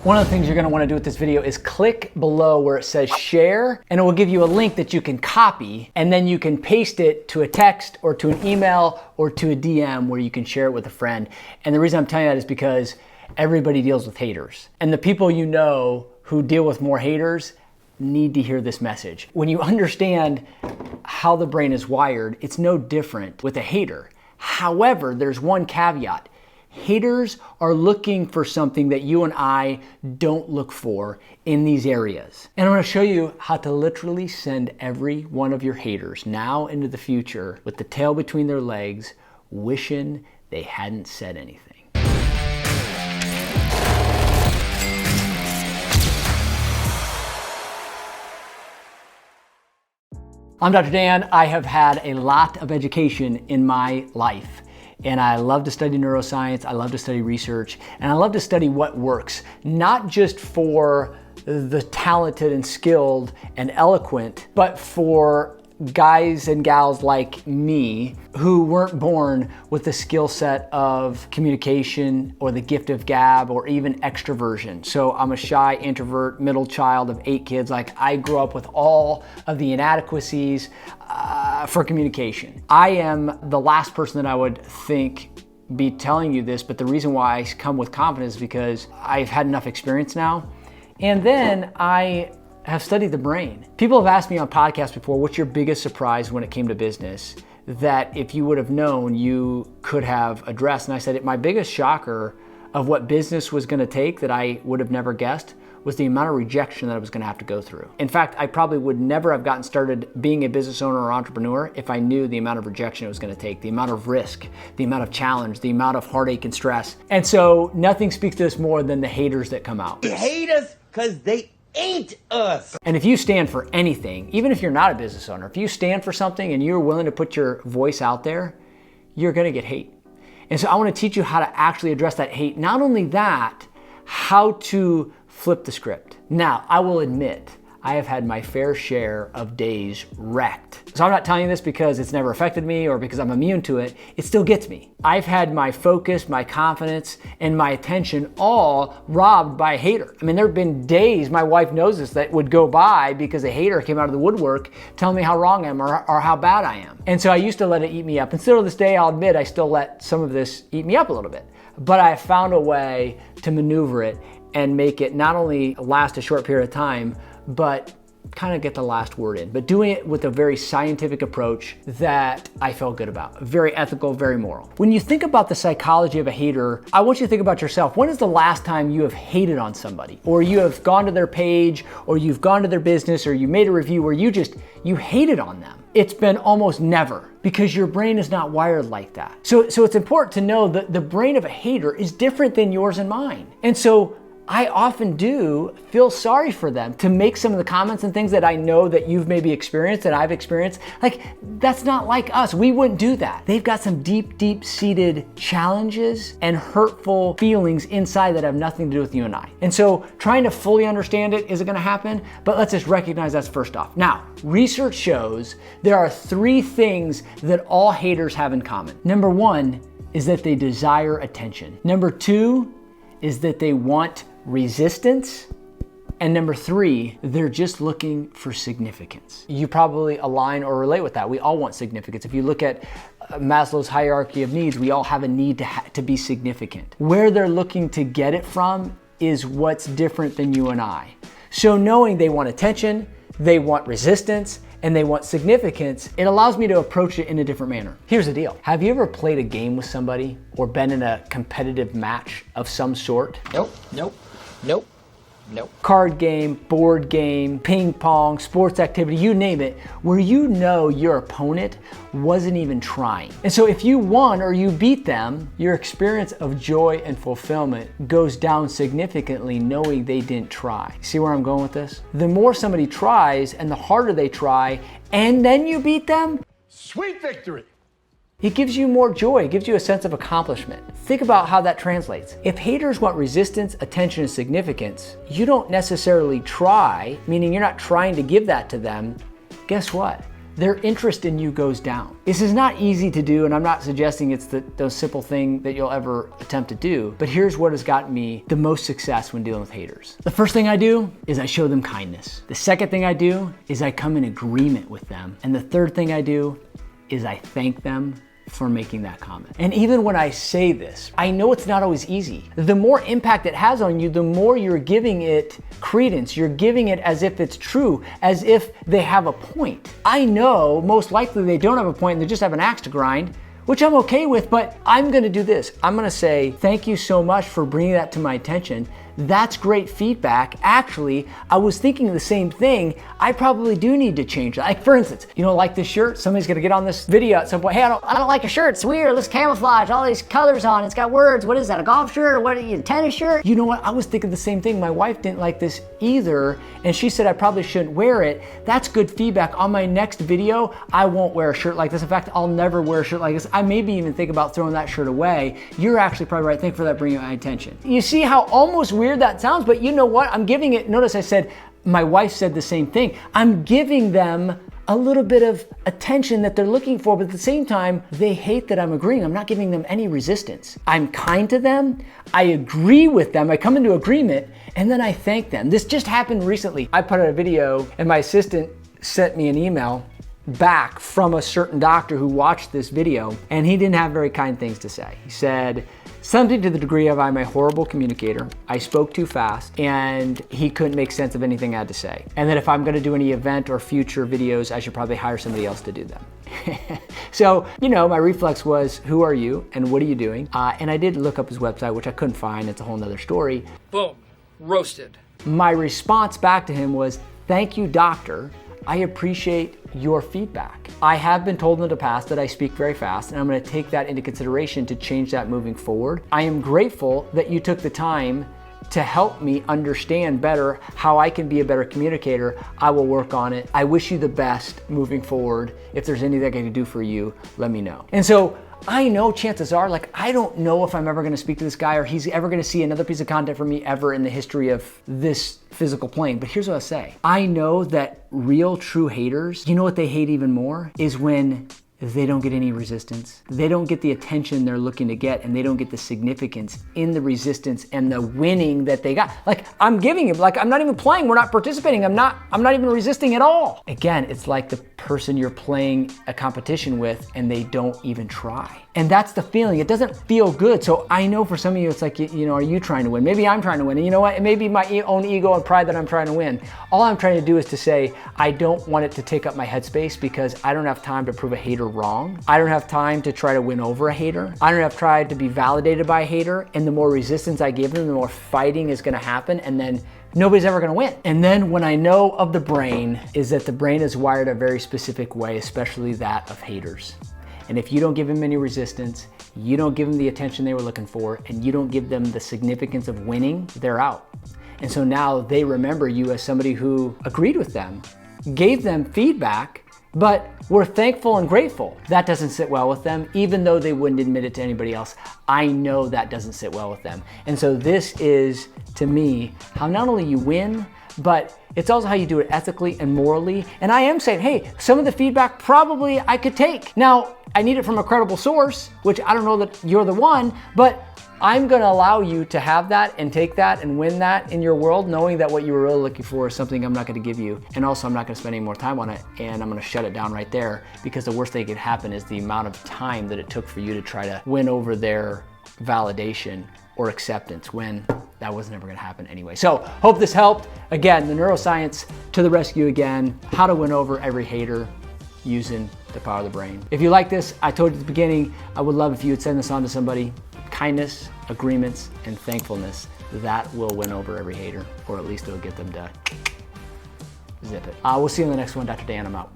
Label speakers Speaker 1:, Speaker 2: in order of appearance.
Speaker 1: One of the things you're gonna wanna do with this video is click below where it says share, and it will give you a link that you can copy, and then you can paste it to a text or to an email or to a DM where you can share it with a friend. And the reason I'm telling you that is because everybody deals with haters. And the people you know who deal with more haters need to hear this message. When you understand how the brain is wired, it's no different with a hater. However, there's one caveat. Haters are looking for something that you and I don't look for in these areas. And I'm gonna show you how to literally send every one of your haters now into the future with the tail between their legs, wishing they hadn't said anything. I'm Dr. Dan. I have had a lot of education in my life. And I love to study neuroscience, I love to study research, and I love to study what works, not just for the talented and skilled and eloquent, but for guys and gals like me who weren't born with the skill set of communication or the gift of gab or even extroversion. So I'm a shy introvert, middle child of 8 kids. Like, I grew up with all of the inadequacies for communication. I am the last person that I would think be telling you this, but the reason why I come with confidence is because I've had enough experience now. And then I have studied the brain. People have asked me on podcasts before, what's your biggest surprise when it came to business that if you would have known you could have addressed? And I said, my biggest shocker of what business was gonna take that I would have never guessed was the amount of rejection that I was gonna have to go through. In fact, I probably would never have gotten started being a business owner or entrepreneur if I knew the amount of rejection it was gonna take, the amount of risk, the amount of challenge, the amount of heartache and stress. And so nothing speaks to us more than the haters that come out.
Speaker 2: They hate us because they ain't us.
Speaker 1: And if you stand for anything, even if you're not a business owner, if you stand for something and you're willing to put your voice out there, you're gonna get hate. And so I wanna teach you how to actually address that hate. Not only that, how to flip the script. Now, I will admit, I have had my fair share of days wrecked. So I'm not telling you this because it's never affected me or because I'm immune to it. It still gets me. I've had my focus, my confidence, and my attention all robbed by a hater. I mean, there have been days, my wife knows this, that would go by because a hater came out of the woodwork telling me how wrong I am or how bad I am. And so I used to let it eat me up. And still to this day, I'll admit, I still let some of this eat me up a little bit. But I found a way to maneuver it and make it not only last a short period of time, but kind of get the last word in, but doing it with a very scientific approach that I felt good about. Very ethical, very moral. When you think about the psychology of a hater, I want you to think about yourself. When is the last time you have hated on somebody? Or you have gone to their page, or you've gone to their business, or you made a review where you hated on them? It's been almost never, because your brain is not wired like that. So it's important to know that the brain of a hater is different than yours and mine. And so I often do feel sorry for them to make some of the comments and things that I know that you've maybe experienced, that I've experienced. Like, that's not like us. We wouldn't do that. They've got some deep seated challenges and hurtful feelings inside that have nothing to do with you and I. And so trying to fully understand it isn't gonna happen, but let's just recognize that's first off. Now, research shows there are 3 things that all haters have in common. Number 1 is that they desire attention. Number 2 is that they want resistance. And number 3, they're just looking for significance. You probably align or relate with that. We all want significance. If you look at Maslow's hierarchy of needs, we all have a need to be significant. Where they're looking to get it from is what's different than you and I. So knowing they want attention, they want resistance, and they want significance, it allows me to approach it in a different manner. Here's the deal. Have you ever played a game with somebody or been in a competitive match of some sort?
Speaker 2: Nope.
Speaker 1: Card game, board game, ping pong, sports activity, you name it, where you know your opponent wasn't even trying. And so if you won or you beat them, your experience of joy and fulfillment goes down significantly knowing they didn't try. See where I'm going with this? The more somebody tries and the harder they try, and then you beat them,
Speaker 3: sweet victory.
Speaker 1: It gives you more joy, it gives you a sense of accomplishment. Think about how that translates. If haters want resistance, attention, and significance, you don't necessarily try, meaning you're not trying to give that to them. Guess what? their interest in you goes down. This is not easy to do, and I'm not suggesting it's the simple thing that you'll ever attempt to do, but here's what has gotten me the most success when dealing with haters. The first thing I do is I show them kindness. The second thing I do is I come in agreement with them. And the third thing I do is I thank them for making that comment. And even when I say this, I know it's not always easy. The more impact it has on you, the more you're giving it credence. You're giving it as if it's true, as if they have a point. I know most likely they don't have a point and they just have an axe to grind, which I'm okay with, but I'm gonna do this. I'm gonna say, thank you so much for bringing that to my attention. That's great feedback. Actually, I was thinking the same thing. I probably do need to change that. Like for instance, you know, like this shirt, somebody's gonna get on this video at some point. Hey, I don't like a shirt. It's weird. It looks camouflage. All these colors on. It's got words. What is that? A golf shirt? Or what? A tennis shirt? You know what? I was thinking the same thing. My wife didn't like this either, and she said I probably shouldn't wear it. That's good feedback. On my next video, I won't wear a shirt like this. In fact, I'll never wear a shirt like this. I maybe even think about throwing that shirt away. You're actually probably right. Thank you for that bringing my attention. You see how almost weird that sounds, but you know what? I'm giving it, notice I said, my wife said the same thing. I'm giving them a little bit of attention that they're looking for, but at the same time, they hate that I'm agreeing. I'm not giving them any resistance. I'm kind to them. I agree with them. I come into agreement, and then I thank them. This just happened recently. I put out a video, and my assistant sent me an email back from a certain doctor who watched this video, and he didn't have very kind things to say. He said something to the degree of, I'm a horrible communicator, I spoke too fast, and he couldn't make sense of anything I had to say. And that if I'm gonna do any event or future videos, I should probably hire somebody else to do them. So, you know, my reflex was, who are you and what are you doing? And I did look up his website, which I couldn't find. It's a whole nother story.
Speaker 3: Boom, roasted.
Speaker 1: My response back to him was, thank you, doctor. I appreciate your feedback. I have been told in the past that I speak very fast, and I'm gonna take that into consideration to change that moving forward. I am grateful that you took the time to help me understand better how I can be a better communicator. I will work on it. I wish you the best moving forward. If there's anything I can do for you, let me know. And so I know chances are, like, I don't know if I'm ever gonna speak to this guy or he's ever gonna see another piece of content from me ever in the history of this physical plane. But here's what I'll say. I know that real, true haters, you know what they hate even more? Is when they don't get any resistance. They don't get the attention they're looking to get, and they don't get the significance in the resistance and the winning that they got. Like, I'm giving him, like, I'm not even playing, we're not participating, I'm not even resisting at all. Again, it's like the person you're playing a competition with and they don't even try. And that's the feeling. It doesn't feel good. So I know for some of you, it's like, you know, are you trying to win? Maybe I'm trying to win. And you know what? It may be my own ego and pride that I'm trying to win. All I'm trying to do is to say, I don't want it to take up my headspace because I don't have time to prove a hater wrong. I don't have time to try to win over a hater. I don't have time to be validated by a hater. And the more resistance I give them, the more fighting is going to happen. And then nobody's ever gonna win. And then when I know of the brain is that the brain is wired a very specific way, especially that of haters. And if you don't give them any resistance, you don't give them the attention they were looking for, and you don't give them the significance of winning, they're out. And so now they remember you as somebody who agreed with them, gave them feedback, but we're thankful and grateful. That doesn't sit well with them, even though they wouldn't admit it to anybody else. I know that doesn't sit well with them. And so this is, to me, how not only you win, but it's also how you do it ethically and morally. And I am saying, hey, some of the feedback probably I could take. Now, I need it from a credible source, which I don't know that you're the one, but I'm gonna allow you to have that and take that and win that in your world, knowing that what you were really looking for is something I'm not gonna give you. And also I'm not gonna spend any more time on it, and I'm gonna shut it down right there, because the worst thing that could happen is the amount of time that it took for you to try to win over their validation or acceptance when that was never gonna happen anyway. So hope this helped. Again, the neuroscience to the rescue again, how to win over every hater using the power of the brain. If you like this, I told you at the beginning, I would love if you would send this on to somebody. Kindness, agreements, and thankfulness, that will win over every hater, or at least it'll get them to zip it. We'll see you in the next one. Dr. Dan, I'm out.